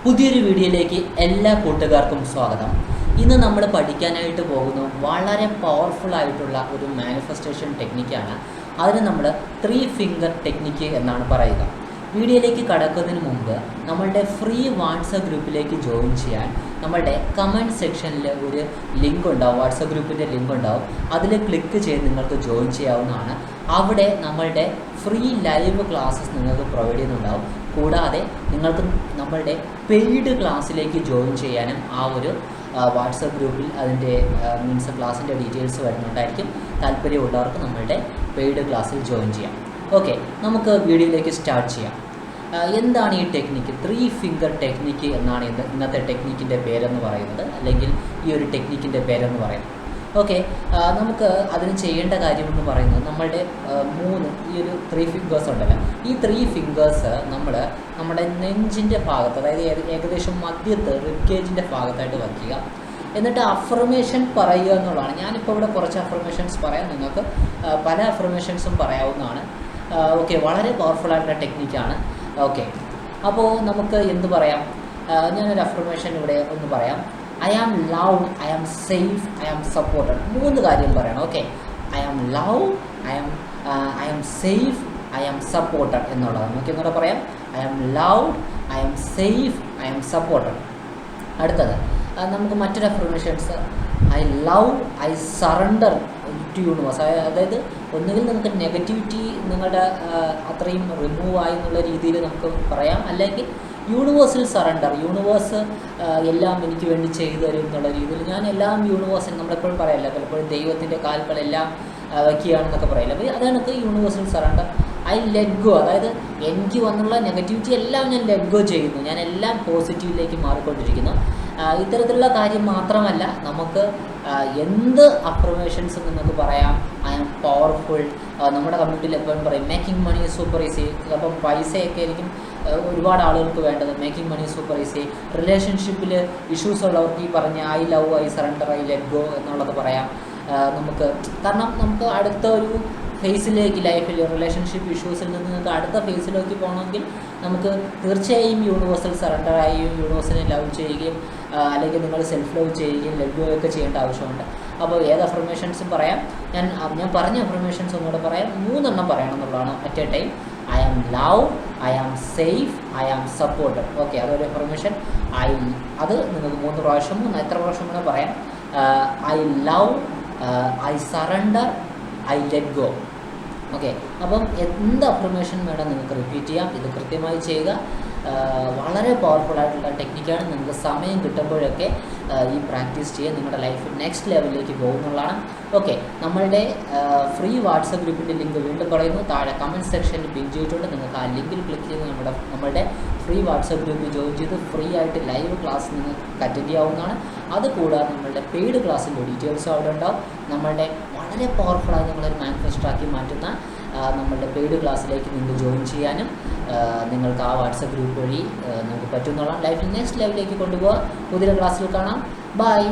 പുതിയൊരു വീഡിയോയിലേക്ക് എല്ലാ കൂട്ടുകാർക്കും സ്വാഗതം. ഇന്ന് നമ്മൾ പഠിക്കാനായിട്ട് പോകുന്ന വളരെ പവർഫുൾ ആയിട്ടുള്ള ഒരു മാനിഫെസ്റ്റേഷൻ ടെക്നിക്കാണ്. അതിന് നമ്മൾ 3 ഫിംഗർ ടെക്നിക്ക് എന്നാണ് പറയുക. വീഡിയോയിലേക്ക് കടക്കുന്നതിന് മുമ്പ് നമ്മളുടെ ഫ്രീ വാട്സപ്പ് ഗ്രൂപ്പിലേക്ക് ജോയിൻ ചെയ്യാൻ നമ്മളുടെ കമൻറ്റ് സെക്ഷനിൽ ഒരു ലിങ്ക് ഉണ്ടാവും, വാട്സപ്പ് ഗ്രൂപ്പിൻ്റെ ലിങ്ക് ഉണ്ടാവും. അതിൽ ക്ലിക്ക് ചെയ്ത് നിങ്ങൾക്ക് ജോയിൻ ചെയ്യാവുന്നതാണ്. അവിടെ നമ്മളുടെ ഫ്രീ ലൈവ് ക്ലാസ്സസ് നിങ്ങൾക്ക് പ്രൊവൈഡ് ചെയ്യുന്നുണ്ടാവും. കൂടാതെ നിങ്ങൾക്ക് നമ്മളുടെ പെയ്ഡ് ക്ലാസ്സിലേക്ക് ജോയിൻ ചെയ്യാനും ആ ഒരു വാട്സപ്പ് ഗ്രൂപ്പിൽ അതിൻ്റെ ക്ലാസ്സിൻ്റെ ഡീറ്റെയിൽസ് വരുന്നുണ്ടായിരിക്കും. താല്പര്യമുള്ളവർക്ക് നമ്മളുടെ പെയ്ഡ് ക്ലാസ്സിൽ ജോയിൻ ചെയ്യാം. ഓക്കെ, നമുക്ക് വീഡിയോയിലേക്ക് സ്റ്റാർട്ട് ചെയ്യാം. എന്താണ് ഈ ടെക്നിക്ക്? 3 ഫിംഗർ ടെക്നിക്ക് എന്നാണ് ഇന്നത്തെ ടെക്നിക്കിൻ്റെ പേരെന്ന് പറയുന്നത്, അല്ലെങ്കിൽ ഈ ഒരു ടെക്നിക്കിൻ്റെ പേരെന്ന് പറയുന്നത്. ഓക്കെ, നമുക്ക് അതിന് ചെയ്യേണ്ട കാര്യമെന്ന് പറയുന്നത് നമ്മളുടെ ഈ ഒരു 3 ഫിംഗേഴ്സ് ഉണ്ടല്ലോ, ഈ 3 ഫിംഗേഴ്സ് നമ്മുടെ നെഞ്ചിൻ്റെ ഭാഗത്ത്, അതായത് ഏകദേശം മധ്യത്ത് റിബ്ഗേജിൻ്റെ ഭാഗത്തായിട്ട് വയ്ക്കുക. എന്നിട്ട് അഫർമേഷൻ പറയുക എന്നുള്ളതാണ്. ഞാനിപ്പോൾ ഇവിടെ കുറച്ച് അഫർമേഷൻസ് പറയാം, നിങ്ങൾക്ക് പല അഫർമേഷൻസും പറയാവുന്നതാണ്. ഓക്കെ, വളരെ പവർഫുൾ ആയിട്ടുള്ള ടെക്നിക്കാണ്. ഓക്കെ, അപ്പോൾ നമുക്ക് എന്ത് പറയാം? ഞാനൊരു അഫർമേഷൻ ഇവിടെ ഒന്ന് പറയാം. I am love, I am safe, I am supported. 3 കാര്യം പറയണം. Okay, I am love, I am safe, I am supported എന്നുള്ളത് നമുക്ക് ഇങ്ങോട്ട് പറയാം. I am love, I am safe, I am supported. അടുത്തത് നമുക്ക് മറ്റൊരു affirmations. I love, I surrender to universe. അതായത് ഒന്നുകിൽ നമുക്ക് നെഗറ്റിവിറ്റി നിങ്ങളുടെ അത്രയും റിമൂവ് ആയി എന്നുള്ള രീതിയിൽ നമുക്ക് പറയാം, അല്ലെങ്കിൽ യൂണിവേഴ്സിൽ സറണ്ടർ, യൂണിവേഴ്സ് എല്ലാം എനിക്ക് വേണ്ടി ചെയ്തു തരും എന്നുള്ള രീതിയിൽ ഞാൻ എല്ലാം യൂണിവേഴ്സിൽ, നമ്മളെപ്പോഴും പറയല്ല, പലപ്പോഴും ദൈവത്തിൻ്റെ കാൽക്കളെല്ലാം വയ്ക്കുകയാണെന്നൊക്കെ പറയില്ല. അപ്പോൾ അതാണ് യൂണിവേഴ്സിൽ സറണ്ടർ. ഐ ലെറ്റ് ഗോ, അതായത് എനിക്ക് വന്നുള്ള നെഗറ്റിവിറ്റി എല്ലാം ഞാൻ ലെറ്റ് ഗോ ചെയ്യുന്നു, ഞാൻ എല്ലാം പോസിറ്റീവിലേക്ക് മാറിക്കൊണ്ടിരിക്കുന്നു. ഇത്തരത്തിലുള്ള കാര്യം മാത്രമല്ല, നമുക്ക് എന്ത് അഫർമേഷൻസും നിങ്ങൾക്ക് പറയാം. I am powerful. നമ്മുടെ കമ്മ്യൂണിറ്റിയിൽ എപ്പോഴും പറയും മേക്കിംഗ് മണി സൂപ്പർ ഈസി. അപ്പം പൈസയൊക്കെ ആയിരിക്കും ഒരുപാട് ആളുകൾക്ക് വേണ്ടത്. Making money super easy. റിലേഷൻഷിപ്പിൽ ഇഷ്യൂസ് ഉള്ളവർക്ക് ഈ പറഞ്ഞ I love, I surrender, I let go എന്നുള്ളത് പറയാം നമുക്ക്. കാരണം നമുക്ക് അടുത്ത ഒരു ഫേസിലേക്ക്, ലൈഫിൽ റിലേഷൻഷിപ്പ് ഇഷ്യൂസിൽ നിന്ന് നിങ്ങൾക്ക് അടുത്ത ഫേസിലേക്ക് പോകണമെങ്കിൽ നമുക്ക് തീർച്ചയായും യൂണിവേഴ്സൽ സറണ്ടറായി യൂണിവേഴ്സിനെ ലവ് ചെയ്യുകയും അല്ലെങ്കിൽ നിങ്ങൾ സെൽഫ് ലവ് ചെയ്യുകയും ലെറ്റ് ഗോ ഒക്കെ ചെയ്യേണ്ട ആവശ്യമുണ്ട്. അപ്പോൾ ഏത് അഫർമേഷൻസും പറയാം. ഞാൻ പറഞ്ഞ അഫർമേഷൻസ് ഒന്നുകൂടെ പറയാം. 3 പറയണം എന്നുള്ളതാണ് at a time. I am love, I am safe, I am supported. Okay, അതൊരു അഫർമേഷൻ. അത് നിങ്ങൾക്ക് 3 പ്രാവശ്യം, എത്ര പ്രാവശ്യം കൂടെ പറയാം. I love, I surrender, I let go. Okay, അപ്പം എന്ത് അഫർമേഷൻ വേണം നിങ്ങൾക്ക് റിപ്പീറ്റ് ചെയ്യാം. ഇത് കൃത്യമായി ചെയ്യുക. വളരെ പവർഫുൾ ആയിട്ടുള്ള ടെക്നിക്കാണ്. നിങ്ങൾക്ക് സമയം കിട്ടുമ്പോഴൊക്കെ ഈ പ്രാക്ടീസ് ചെയ്യുക. നിങ്ങളുടെ ലൈഫ് നെക്സ്റ്റ് ലെവലിലേക്ക് പോകുന്നതാണ്. ഓക്കെ, നമ്മളുടെ ഫ്രീ വാട്സപ്പ് ഗ്രൂപ്പിൻ്റെ ലിങ്ക് വീണ്ടും പറയുന്നു, താഴെ കമൻറ്റ് സെക്ഷനിൽ പിൻ ചെയ്തിട്ടുണ്ട്. നിങ്ങൾക്ക് ആ ലിങ്കിൽ ക്ലിക്ക് ചെയ്ത് നമ്മളുടെ ഫ്രീ വാട്സപ്പ് ഗ്രൂപ്പിൽ ജോയിൻ ചെയ്ത് ഫ്രീ ആയിട്ട് ലൈവ് ക്ലാസ് നിങ്ങൾക്ക് അറ്റൻഡ് ചെയ്യാവുന്നതാണ്. അതുകൂടാതെ നമ്മളുടെ പെയ്ഡ് ക്ലാസ്സിൻ്റെ ഡീറ്റെയിൽസും അവിടെ ഉണ്ടാവും. നമ്മളുടെ വളരെ പവർഫുള്ളായി നിങ്ങളൊരു മാനിഫെസ്റ്ററാക്കി മാറ്റുന്ന നമ്മളുടെ പെയ്ഡ് ക്ലാസ്സിലേക്ക് നിങ്ങൾക്ക് ജോയിൻ ചെയ്യാനും നിങ്ങൾക്ക് ആ വാട്സപ്പ് ഗ്രൂപ്പ് വഴി നിങ്ങൾക്ക് പറ്റുന്നതാണ്. ലൈഫിൽ നെക്സ്റ്റ് ലെവലിലേക്ക് കൊണ്ടുപോകാം. പുതിയ ക്ലാസ്സിൽ കാണാം. ബൈ.